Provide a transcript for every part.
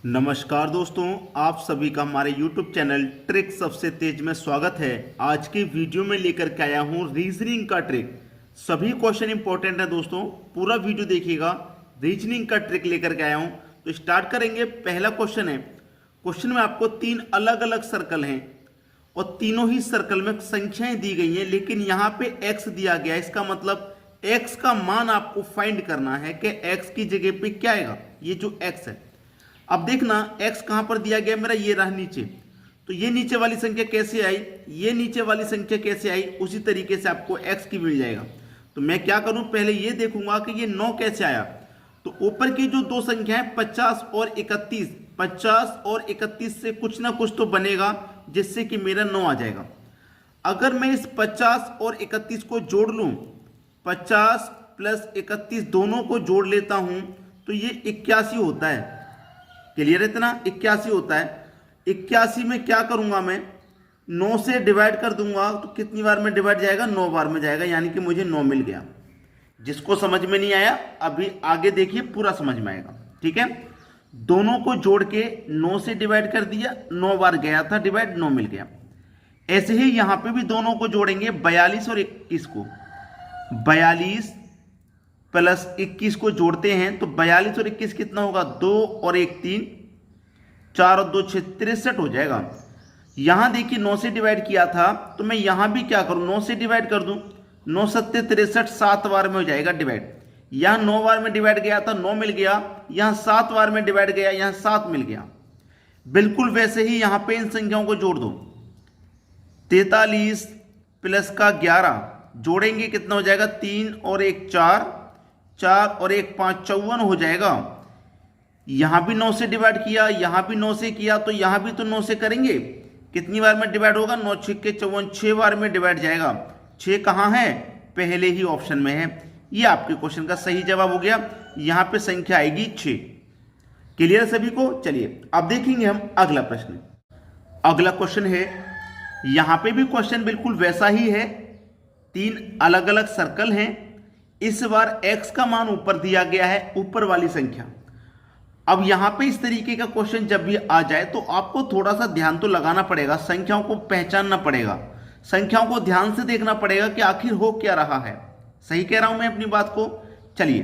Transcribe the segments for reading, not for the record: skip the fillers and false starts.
नमस्कार दोस्तों, आप सभी का हमारे YouTube चैनल ट्रिक सबसे तेज में स्वागत है। आज के वीडियो में लेकर के आया हूं रीजनिंग का ट्रिक। सभी क्वेश्चन इंपॉर्टेंट है दोस्तों, पूरा वीडियो देखिएगा। रीजनिंग का ट्रिक लेकर के आया हूं, तो स्टार्ट करेंगे। पहला क्वेश्चन है। क्वेश्चन में आपको तीन अलग अलग सर्कल हैं और तीनों ही सर्कल में संख्याएं दी गई हैं, लेकिन यहाँ पे x दिया गया है। इसका मतलब x का मान आपको फाइंड करना है कि x की जगह पे क्या आएगा। ये जो x है, अब देखना x कहां पर दिया गया मेरा, ये रहा नीचे। तो ये नीचे वाली संख्या कैसे आई, ये नीचे वाली संख्या कैसे आई, उसी तरीके से आपको x की मिल जाएगा। तो मैं क्या करूं, पहले ये देखूंगा कि ये 9 कैसे आया। तो ऊपर की जो दो संख्या है 50 और 31, 50 और 31 से कुछ ना कुछ तो बनेगा जिससे कि मेरा 9 आ जाएगा। अगर मैं इस 50 और 31 को जोड़ लूं, 50 प्लस 31 दोनों को जोड़ लेता हूं, तो ये 81 होता है। क्लियर है इतना, 81 होता है। 81 में क्या करूंगा मैं, 9 से डिवाइड कर दूंगा। तो कितनी बार में डिवाइड जाएगा, 9 बार में जाएगा, यानी कि मुझे 9 मिल गया। जिसको समझ में नहीं आया अभी आगे देखिए, पूरा समझ में आएगा। ठीक है, दोनों को जोड़ के 9 से डिवाइड कर दिया, 9 बार गया था डिवाइड, 9 मिल गया। ऐसे ही यहां पे भी दोनों को जोड़ेंगे, 42 और 21 को। 42 प्लस 21 को जोड़ते हैं तो 42 और 21 कितना होगा, 2 और 1 3, 4 और 2 6, 63 हो जाएगा। यहां देखिए 9 से डिवाइड किया था, तो मैं यहां भी क्या करूं, 9 से डिवाइड कर दूं। 9 7 63, 7 बार में हो जाएगा डिवाइड। यहां 9 बार में डिवाइड गया था, 9 मिल गया। यहां 7 बार में डिवाइड गया, यहां 7 मिल गया। बिल्कुल वैसे ही यहां पे इन संख्याओं को जोड़ दो। 43 प्लस का 11 जोड़ेंगे, कितना हो जाएगा, 3 और 1 4, 4 और 1 5, 54 हो जाएगा। यहां भी 9 से डिवाइड किया, यहां भी 9 से किया, तो यहां भी तो 9 से करेंगे। कितनी बार में डिवाइड होगा, 9 6 के 54, 6 बार में डिवाइड जाएगा। 6 कहां है, पहले ही ऑप्शन में है। ये आपके क्वेश्चन का सही जवाब हो गया। यहां पे संख्या आएगी 6। क्लियर सभी को। चलिए अब देखेंगे हम अगला प्रश्न। अगला क्वेश्चन है, यहां पे भी क्वेश्चन बिल्कुल वैसा ही है। तीन अलग अलग सर्कल हैं। इस बार x का मान ऊपर दिया गया है, ऊपर वाली संख्या। अब यहां पे इस तरीके का क्वेश्चन जब भी आ जाए तो आपको थोड़ा सा ध्यान तो लगाना पड़ेगा, संख्याओं को पहचानना पड़ेगा, संख्याओं को ध्यान से देखना पड़ेगा कि आखिर हो क्या रहा है। सही कह रहा हूं मैं अपनी बात को। चलिए,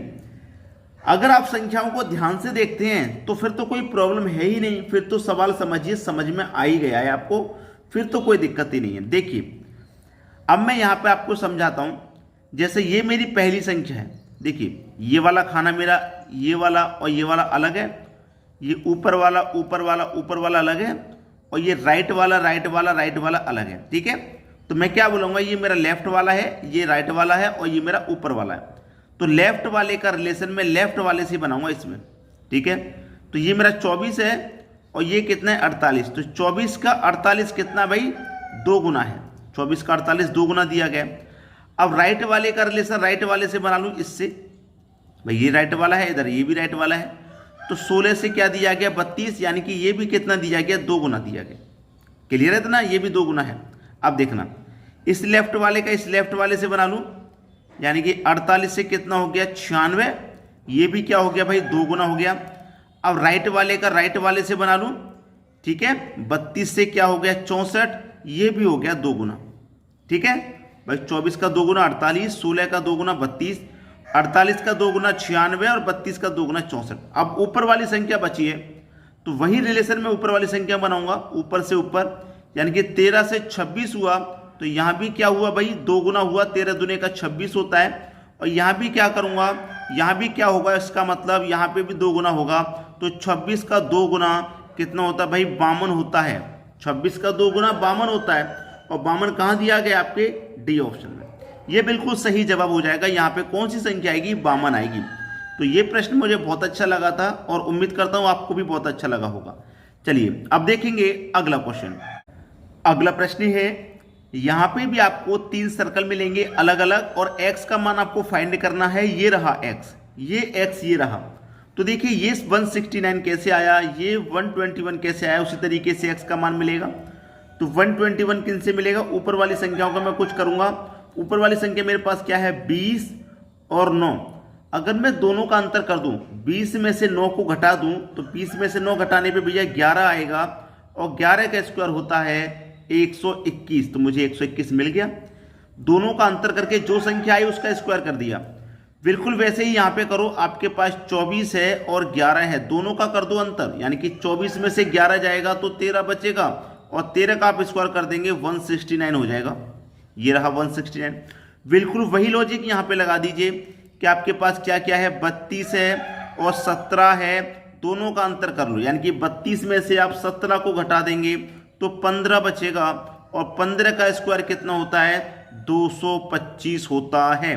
अगर आप संख्याओं को ध्यान से देखते हैं तो फिर तो कोई प्रॉब्लम है ही नहीं, फिर तो सवाल समझिए समझ में आ ही गया है आपको, फिर तो कोई दिक्कत ही नहीं है। देखिए अब मैं यहां पे आपको समझाता हूं। जैसे ये मेरी पहली संख्या है, देखिए ये वाला खाना मेरा, ये वाला और ये वाला अलग है। ये ऊपर वाला ऊपर वाला ऊपर वाला अलग है, और ये राइट वाला राइट वाला राइट वाला अलग है। ठीक है, तो मैं क्या बोलूँगा, ये मेरा लेफ्ट वाला है, ये राइट वाला है, और ये मेरा ऊपर वाला है। तो लेफ्ट वाले का रिलेशन मैं लेफ्ट वाले से बनाऊंगा इसमें। ठीक है, तो ये मेरा 24 है और ये कितना है, 48। तो 24 का 48 कितना भाई, 2 गुना है। 24 का 48 2 गुना दिया गया। अब राइट वाले का रिलेशन राइट वाले से बना लूं इससे। भाई ये राइट वाला है, इधर ये भी राइट वाला है, तो 16 से क्या दिया गया, 32, यानी कि ये भी कितना दिया गया, 2 गुना दिया गया। क्लियर है इतना, ये भी 2 गुना है। अब देखना, इस लेफ्ट वाले का इस लेफ्ट वाले से बना लूं, यानी कि 48 से कितना हो गया, 96। ये भी क्या हो गया भाई, 2 गुना हो गया। अब राइट वाले का राइट वाले से बना लूं, ठीक है, 32 से क्या हो गया, 64। ये भी हो गया 2 गुना। ठीक है भाई, 24 का 2 गुना 48, 16 का 2 गुना 32, 48 का 2 गुना 96 और 32 का 2 गुना 64। अब ऊपर वाली संख्या बची है, तो वही रिलेशन में ऊपर वाली संख्या बनाऊंगा, ऊपर से ऊपर, यानी कि 13 से 26 हुआ। तो यहां भी क्या हुआ भाई, 2 गुना हुआ, 13 दूने का 26 होता है। और यहां भी क्या करूंगा, यहां भी क्या होगा, इसका मतलब यहां पे भी 2 गुना होगा। तो 26 का 2 गुना कितना होता है भाई, 52 होता है। 26 का 2 गुना 52 होता है। और 52 कहां दिया गया, आपके डी ऑप्शन में। ये बिल्कुल सही जवाब हो जाएगा। यहाँ पे कौन सी संख्या आएगी, 52 आएगी। तो ये प्रश्न मुझे बहुत अच्छा लगा था और उम्मीद करता हूं आपको भी बहुत अच्छा लगा होगा। चलिए अब देखेंगे अगला क्वेश्चन। अगला प्रश्न है, यहाँ पे भी आपको 3 सर्कल मिलेंगे अलग अलग, और x का मान आपको फाइंड करना है। ये रहा x, ये x, ये रहा। तो देखिए ये 169 कैसे आया, ये 121 कैसे आया, उसी तरीके से x का मान मिलेगा। तो 121 किन से मिलेगा, ऊपर वाली संख्याओं का मैं कुछ करूंगा। ऊपर वाली संख्या मेरे पास क्या है, 20 और 9। अगर मैं दोनों का अंतर कर दूं, 20 में से 9 को घटा दूं तो 20 में से 9 घटाने पे भैया 11 आएगा और 11 का स्क्वायर होता है 121, तो मुझे 121 मिल गया। दोनों का अंतर करके जो संख्या आई उसका स्क्वायर कर दिया। बिल्कुल वैसे ही यहां पे करो, आपके पास 24 है और 11 है, दोनों का कर दो अंतर, यानी कि 24 में से 11 जाएगा तो 13 बचेगा और 13 का आप स्क्वायर कर देंगे 169 हो जाएगा। ये रहा 169। बिल्कुल वही लॉजिक यहां पे लगा दीजिए कि आपके पास क्या क्या है, 32 है और 17 है, दोनों का अंतर कर लो, यानी कि 32 में से आप 17 को घटा देंगे तो 15 बचेगा और 15 का स्क्वायर कितना होता है, 225 होता है।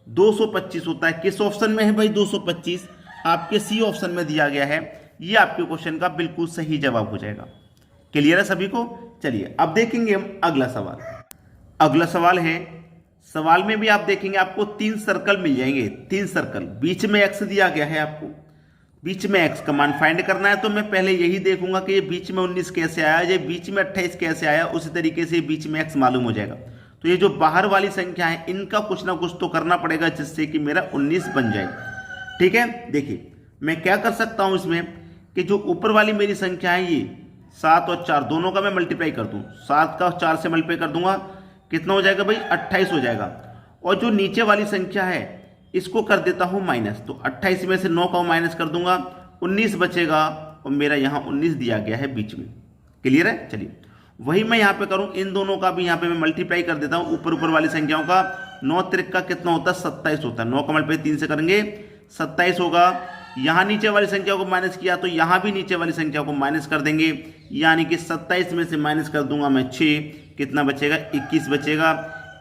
225 होता है। किस ऑप्शन में है भाई 225? आपके सी ऑप्शन में दिया गया है। ये आपके क्वेश्चन का बिल्कुल सही जवाब हो जाएगा। क्लियर है सभी को? चलिए अब देखेंगे हम अगला सवाल। अगला सवाल है, सवाल में भी आप देखेंगे आपको 3 सर्कल मिल जाएंगे, 3 सर्कल, बीच में एक्स दिया गया है। आपको बीच में एक्स का मान फाइंड करना है, तो मैं पहले यही देखूंगा कि ये बीच में 19 कैसे आया, ये बीच में 28 कैसे आया, उसी तरीके से बीच में एक्स मालूम हो जाएगा। तो ये जो बाहर वाली संख्या है इनका कुछ ना कुछ तो करना पड़ेगा जिससे कि मेरा 19 बन जाए। ठीक है, देखिए मैं क्या कर सकता हूं इसमें कि जो ऊपर वाली मेरी संख्या है ये 7 और 4 दोनों का मैं मल्टीप्लाई कर दूं, 7 का 4 से मल्टीप्लाई कर दूंगा, कितना हो जाएगा भाई 28 हो जाएगा। और जो नीचे वाली संख्या है इसको कर देता हूं माइनस, तो 28 में से 9 का माइनस कर दूंगा, 19 बचेगा और मेरा यहां 19 दिया गया है बीच में। क्लियर है? चलिए वही मैं यहां पे करूं, इन दोनों का भी यहां पे मैं मल्टीप्लाई कर देता हूं, ऊपर ऊपर वाली संख्याओं का। 9 त्रिक का कितना होता है, 27 होता है। 9 का मल्टीप्लाई 3 से करेंगे 27 होगा। यहां नीचे वाली संख्या को माइनस किया तो यहां भी नीचे वाली संख्या को माइनस कर देंगे, यानी कि 27 में से माइनस कर दूंगा मैं 6, कितना बचेगा 21 बचेगा।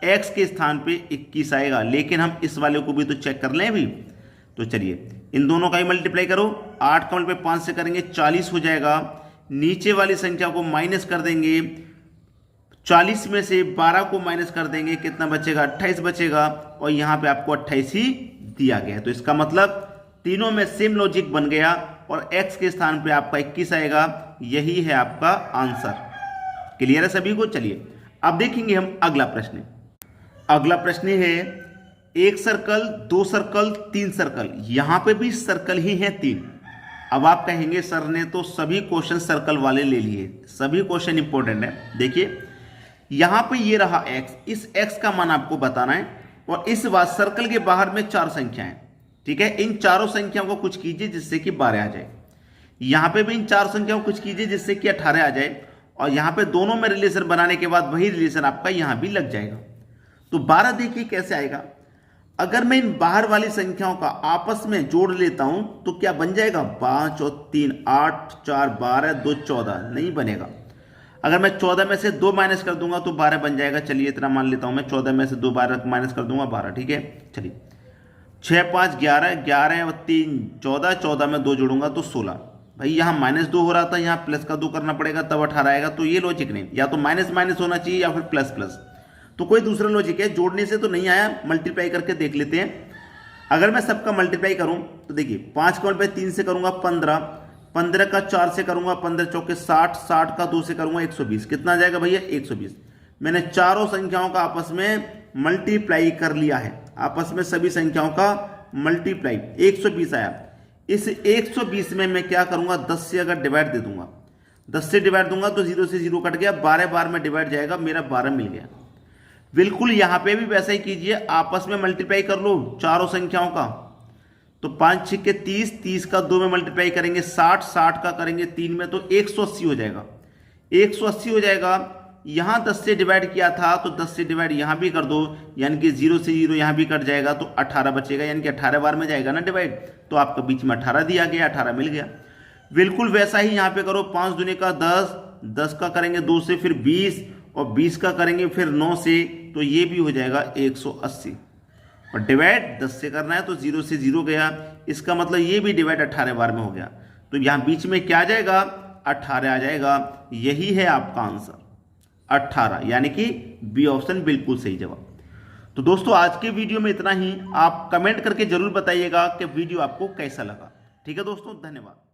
x के स्थान पे 21 आएगा, लेकिन हम इस वाले को भी तो चेक कर लें अभी। तो चलिए इन दोनों का ही मल्टीप्लाई करो, 8 का मल्टीप्लाई 5 से करेंगे 40 हो जाएगा। नीचे वाली संख्या को माइनस कर देंगे, 40 में से 12 को माइनस कर देंगे, कितना बचेगा 28 बचेगा और यहां पे आपको 28 ही दिया गया है। तो इसका मतलब तीनों में सेम लॉजिक बन गया और x के स्थान पे आपका 21 आएगा। यही है आपका आंसर। क्लियर है सभी को? चलिए अब देखेंगे हम अगला प्रश्न। अगला प्रश्न है, 1 सर्कल, 2 सर्कल, 3 सर्कल, यहां पे भी सर्कल ही है 3। अब आप कहेंगे सर ने तो सभी क्वेश्चन सर्कल वाले ले लिए, सभी क्वेश्चन इंपॉर्टेंट है। देखिए यहां पे ये रहा x, इस x का मान आपको बताना है और इस बार सर्कल के बाहर में 4 संख्याएं। ठीक है, इन चारों संख्याओं को कुछ कीजिए जिससे कि 12 आ जाए। यहां पे भी इन 4 संख्याओं को कुछ कीजिए जिससे कि 18 आ जाए और यहां पे दोनों में रिलेशन बनाने के बाद वही रिलेशन आपका यहां भी लग जाएगा। तो 12 देखिए कैसे आएगा। अगर मैं इन बाहर वाली संख्याओं का आपस में जोड़ लेता हूं तो क्या बन जाएगा, 5 और 3 8, 4 12, 2 14, नहीं बनेगा। अगर मैं 14 में से 2 माइनस कर दूंगा तो 12 बन जाएगा। चलिए इतना मान लेता हूं मैं, 14 में से 2 12 माइनस कर दूंगा 12। ठीक है, चलिए 6 5 11, 11 और 3 14, 14 में 2 जोड़ूंगा तो 16। भाई यहाँ -2 हो रहा था, यहाँ प्लस का 2 करना पड़ेगा तब 18 आएगा। तो ये लॉजिक नहीं, या तो माइनस माइनस होना चाहिए या फिर प्लस प्लस। तो कोई दूसरा लॉजिक है, जोड़ने से तो नहीं आया, मल्टीप्लाई करके देख लेते हैं। अगर मैं सबका मल्टीप्लाई करूं तो देखिए 5 का मल्टीप्लाई 3 से करूंगा 15, 15 का 4 से करूंगा 15 चौके 60, 60 का 2 से करूंगा 120, कितना आ जाएगा भैया 120। मैंने चारों संख्याओं का आपस में मल्टीप्लाई कर लिया है, आपस में सभी संख्याओं का मल्टीप्लाई 120 आया। इस 120 में मैं क्या करूंगा, 10 से अगर डिवाइड दे दूंगा, 10 से डिवाइड दूंगा तो 0 से 0 कट गया, 12 बार में डिवाइड जाएगा, मेरा 12 मिल गया। बिल्कुल यहां पे भी वैसा ही कीजिए, आपस में मल्टीप्लाई कर लो चारों संख्याओं का। तो 5 6 के 30, 30 का 2 में मल्टीप्लाई करेंगे 60, 60 का करेंगे 3 में तो 180 हो जाएगा, 180 हो जाएगा। यहां 10 से डिवाइड किया था तो 10 से डिवाइड यहां भी कर दो, यानी कि 0 से 0 यहां भी कट जाएगा तो 18 बचेगा, यानी कि 18 बार में जाएगा ना डिवाइड, तो आपका बीच में 18 दिया गया, 18 मिल गया। बिल्कुल वैसा ही यहां पे करो, 5 दूनी का 10, 10 का करेंगे 2 से फिर 20 और 20 का करेंगे फिर 9 से, तो ये भी हो जाएगा 180। और डिवाइड 10 से करना है तो 0 से 0 गया, इसका मतलब ये भी डिवाइड 18 बार में हो गया। तो यहां बीच में क्या आ जाएगा, 18 आ जाएगा। यही है आपका आंसर 18, यानी कि बी ऑप्शन बिल्कुल सही जवाब। तो दोस्तों आज के वीडियो में इतना ही। आप कमेंट करके जरूर बताइएगा कि वीडियो आपको कैसा लगा। ठीक है दोस्तों, धन्यवाद।